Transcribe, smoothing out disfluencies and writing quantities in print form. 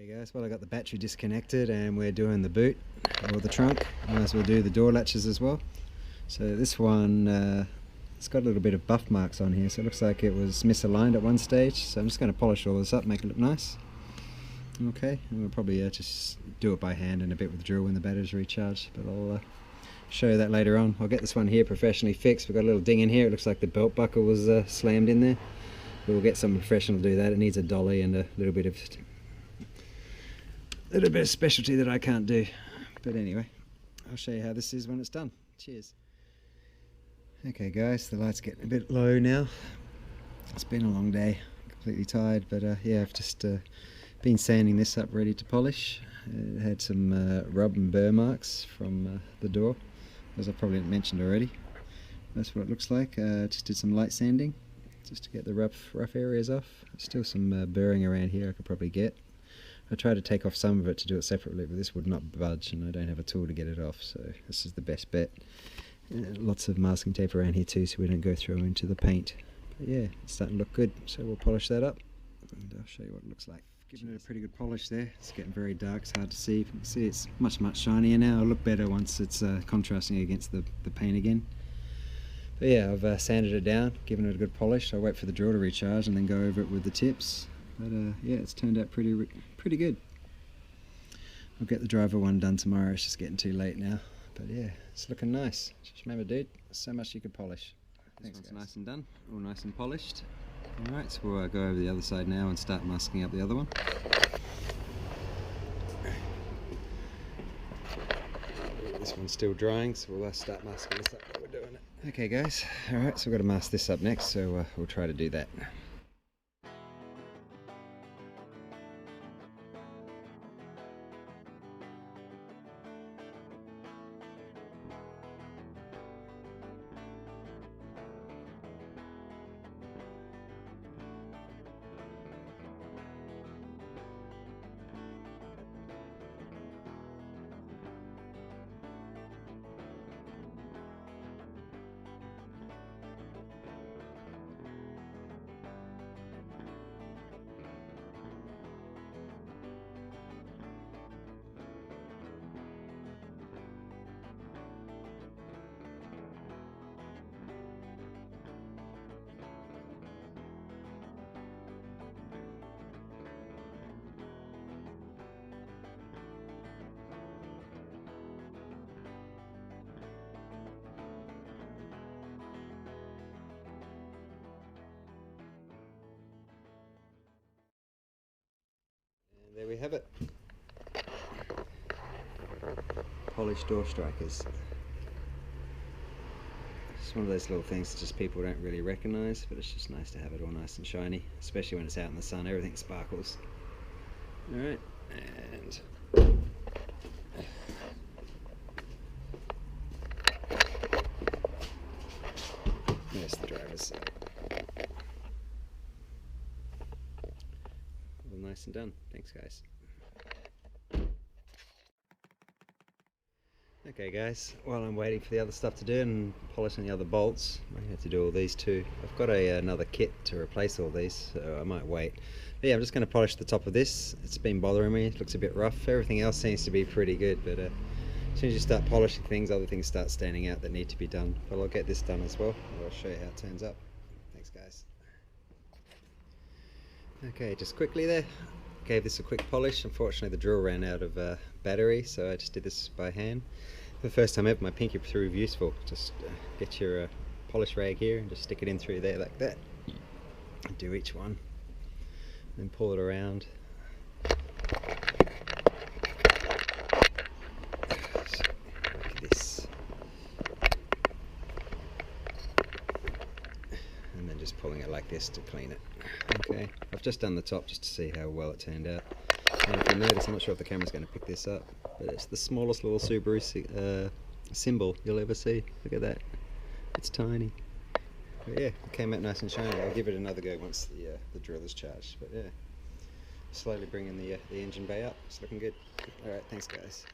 Okay guys, well I got the battery disconnected and we're doing the boot or the trunk. Might as well do the door latches as well. So this one, it's got a little bit of buff marks on here, so it looks like it was misaligned at one stage. So I'm just going to polish all this up, make it look nice. Okay, and we'll probably just do it by hand and a bit with the drill when the battery's recharged, but I'll show you that later on. I'll get this one here professionally fixed. We've got a little ding in here, it looks like the belt buckle was slammed in there. We'll get someone professional to do that. It needs a dolly and a little bit of specialty that I can't do. But anyway, I'll show you how this is when it's done. Cheers. Okay guys, the light's getting a bit low now. It's been a long day, completely tired, but yeah, I've just been sanding this up ready to polish. It had some rub and burr marks from the door, as I probably mentioned already. That's what it looks like. Just did some light sanding just to get the rough areas off. Still some burring around here I could probably get. I tried to take off some of it to do it separately, but this would not budge and I don't have a tool to get it off, so this is the best bet. Lots of masking tape around here too so we don't go through into the paint. But yeah, it's starting to look good, so we'll polish that up and I'll show you what it looks like. Giving it a pretty good polish there. It's getting very dark, it's hard to see. You can see it's much shinier now. It'll look better once it's contrasting against the paint again. But yeah, I've sanded it down, given it a good polish. I'll wait for the drill to recharge and then go over it with the tips. But yeah, it's turned out pretty good. I'll get the driver one done tomorrow, it's just getting too late now. But yeah, it's looking nice. Just remember dude, so much you could polish. Thanks guys. Nice and done, all nice and polished. Alright, so we'll go over the other side now and start masking up the other one. This one's still drying, so we'll start masking this up while we're doing it. Okay guys, alright, so we've got to mask this up next, so we'll try to do that. There we have it. Polished door strikers. It's one of those little things that just people don't really recognise, but it's just nice to have it all nice and shiny, especially when it's out in the sun, everything sparkles. Alright, and there's the driver's side. All nice and done. Thanks guys. Okay guys, while I'm waiting for the other stuff to do and polishing the other bolts, I have to do all these too. I've got another kit to replace all these, so I might wait. But yeah, I'm just going to polish the top of this. It's been bothering me, it looks a bit rough. Everything else seems to be pretty good, but as soon as you start polishing things, other things start standing out that need to be done. But I'll get this done as well. I'll show you how it turns up. Thanks guys. Okay, just quickly there, gave this a quick polish. Unfortunately the drill ran out of battery, so I just did this by hand. For the first time ever, my pinky proved useful. Just get your polish rag here and just stick it in through there like that. And do each one, then pull it around. Like this. And then just pulling it like this to clean it. Okay, I've just done the top just to see how well it turned out. And if you notice, I'm not sure if the camera's going to pick this up, but it's the smallest little Subaru symbol you'll ever see. Look at that, it's tiny. But yeah, it came out nice and shiny. I'll give it another go once the drill is charged. But yeah, slowly bringing the engine bay up. It's looking good. Alright, thanks guys.